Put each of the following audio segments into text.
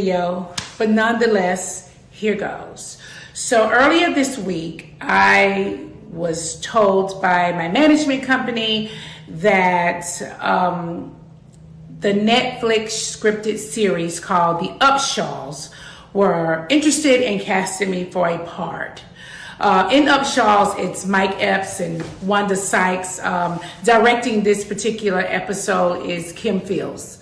video, but nonetheless, here goes. So earlier this week, I was told by my management company that the Netflix scripted series called The Upshaws were interested in casting me for a part. In Upshaws, it's Mike Epps and Wanda Sykes. Directing this particular episode is Kim Fields.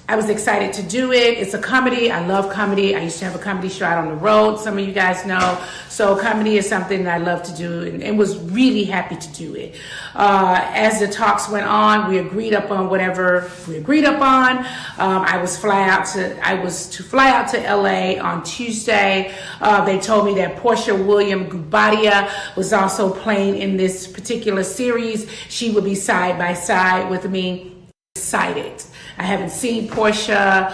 I was excited to do it. It's a comedy. I love comedy. I used to have a comedy show out on the road, some of you guys know. So comedy is something that I love to do and was really happy to do it. As the talks went on, we agreed upon whatever we agreed upon. I was to fly out to LA on Tuesday. They told me that Porsha William Gubadia was also playing in this particular series. She would be side by side with me. Excited. I haven't seen Porsha.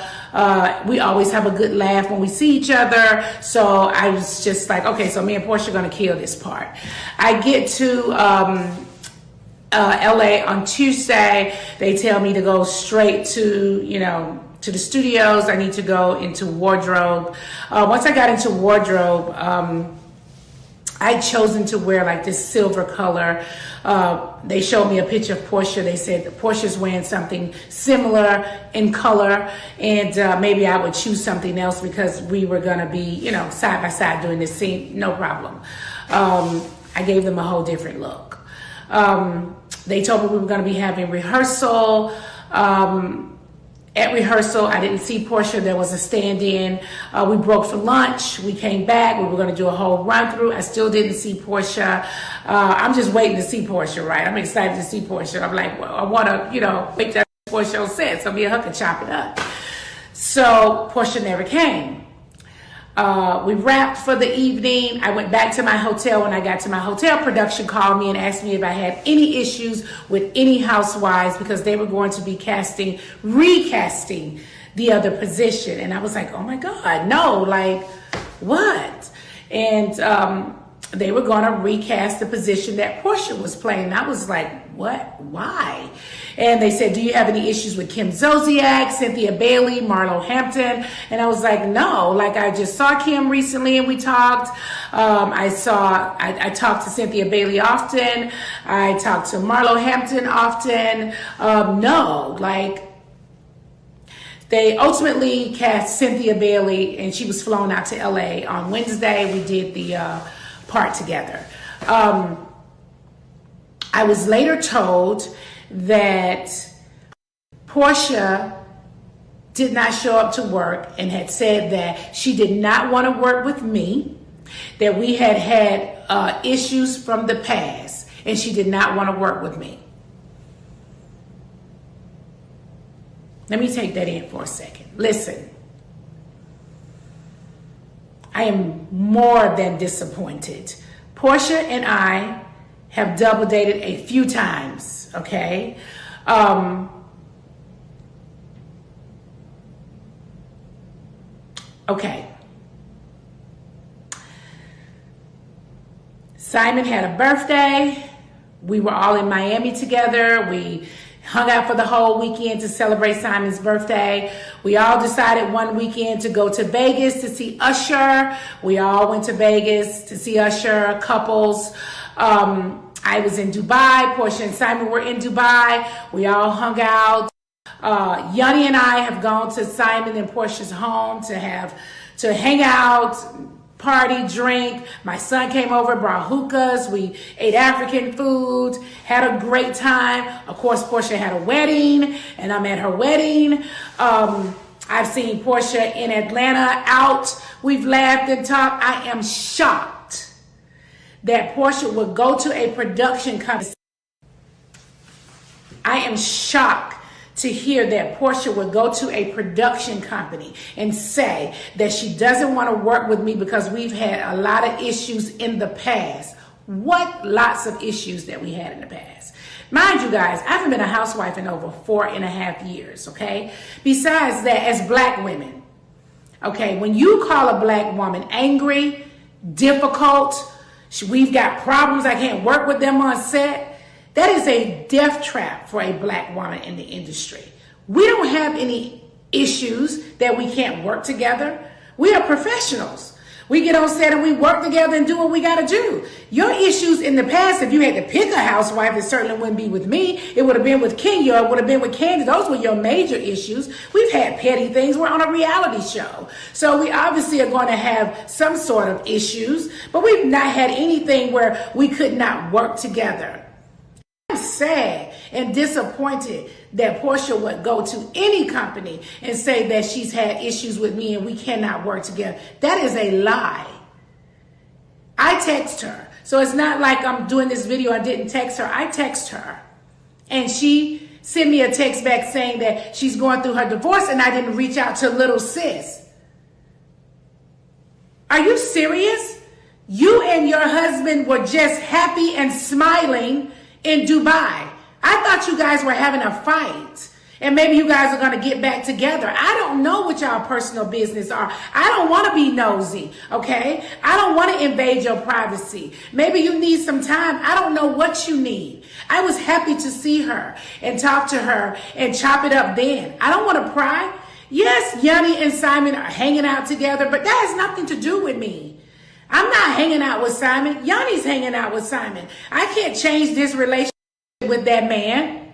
We always have a good laugh when we see each other. So I was just like, okay, so me and Porsha are going to kill this part. I get to LA on Tuesday. They tell me to go straight to, to the studios. I need to go into wardrobe. Once I got into wardrobe, I'd chosen to wear like this silver color. They showed me a picture of Porsha. They said Porsha's wearing something similar in color, and maybe I would choose something else because we were gonna be, side by side doing this scene, no problem. I gave them a whole different look. They told me we were gonna be having rehearsal. At rehearsal, I didn't see Porsha. There was a stand-in. We broke for lunch. We came back. We were going to do a whole run-through. I still didn't see Porsha. I'm just waiting to see Porsha, right? I'm excited to see Porsha. I'm like, well, I want to, make that Porsha on set. So me and her can chop it up. So Porsha never came. We wrapped for the evening. I went back to my hotel. When I got to my hotel, production called me and asked me if I had any issues with any housewives because they were going to be recasting the other position. And I was like, oh my God, no, like what? And they were going to recast the position that Porsha was playing. And I was like, what? Why? And they said, do you have any issues with Kim Zolciak, Cynthia Bailey, Marlo Hampton? And I was like, no, like I just saw Kim recently and we talked. I talked to Cynthia Bailey often. I talked to Marlo Hampton often. No, like they ultimately cast Cynthia Bailey and she was flown out to LA on Wednesday. We did the part together. I was later told that Porsha did not show up to work and had said that she did not want to work with me, that we had issues from the past, and she did not want to work with me. Let me take that in for a second. Listen, I am more than disappointed. Porsha and I have double dated a few times, okay? Okay. Simon had a birthday. We were all in Miami together. We hung out for the whole weekend to celebrate Simon's birthday. We all decided one weekend to go to Vegas to see Usher. We all went to Vegas to see Usher, couples. I was in Dubai. Porsha and Simon were in Dubai. We all hung out. Yanni and I have gone to Simon and Porsha's home to hang out, party, drink. My son came over, brought hookahs. We ate African food, had a great time. Of course, Porsha had a wedding, and I'm at her wedding. I've seen Porsha in Atlanta out. We've laughed and talked. I am shocked that Porsha would go to a production company. I am shocked to hear that Porsha would go to a production company and say that she doesn't want to work with me because we've had a lot of issues in the past. What lots of issues that we had in the past. Mind you guys, I haven't been a housewife in over 4.5 years, okay? Besides that, as black women, okay, when you call a black woman angry, difficult, we've got problems, I can't work with them on set, that is a death trap for a black woman in the industry. We don't have any issues that we can't work together. We are professionals. We get on set and we work together and do what we got to do. Your issues in the past, if you had to pick a housewife, it certainly wouldn't be with me. It would have been with Kenya. It would have been with Candy. Those were your major issues. We've had petty things. We're on a reality show. So we obviously are going to have some sort of issues, but we've not had anything where we could not work together. I'm sad and disappointed that Porsha would go to any company and say that she's had issues with me and we cannot work together. That is a lie. I text her. So it's not like I'm doing this video, I didn't text her. I text her. And she sent me a text back saying that she's going through her divorce and I didn't reach out to little sis. Are you serious? You and your husband were just happy and smiling in Dubai. I thought you guys were having a fight and maybe you guys are going to get back together. I don't know what y'all personal business are. I don't want to be nosy, okay? I don't want to invade your privacy. Maybe you need some time. I don't know what you need. I was happy to see her and talk to her and chop it up then. I don't want to pry. Yes, Yanni and Simon are hanging out together, but that has nothing to do with me. I'm not hanging out with Simon. Yanni's hanging out with Simon. I can't change this relationship with that man.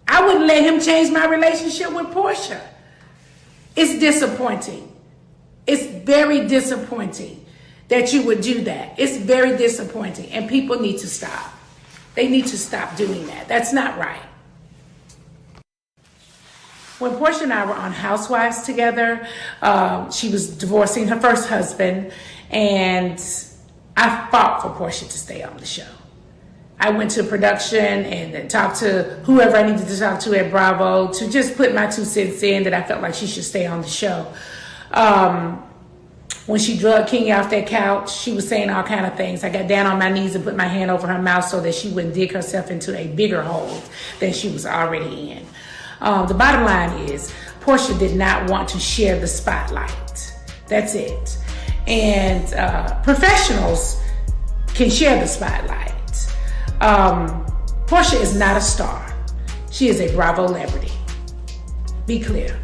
I wouldn't let him change my relationship with Porsha. It's disappointing. It's very disappointing that you would do that. It's very disappointing. And people need to stop. They need to stop doing that. That's not right. When Porsha and I were on Housewives together, she was divorcing her first husband, and I fought for Porsha to stay on the show. I went to production and talked to whoever I needed to talk to at Bravo to just put my 2 cents in that I felt like she should stay on the show. When she drugged Kenya off that couch, she was saying all kind of things. I got down on my knees and put my hand over her mouth so that she wouldn't dig herself into a bigger hole than she was already in. The bottom line is Porsha did not want to share the spotlight. That's it. And professionals can share the spotlight. Porsha is not a star. She is a Bravo celebrity. Be clear.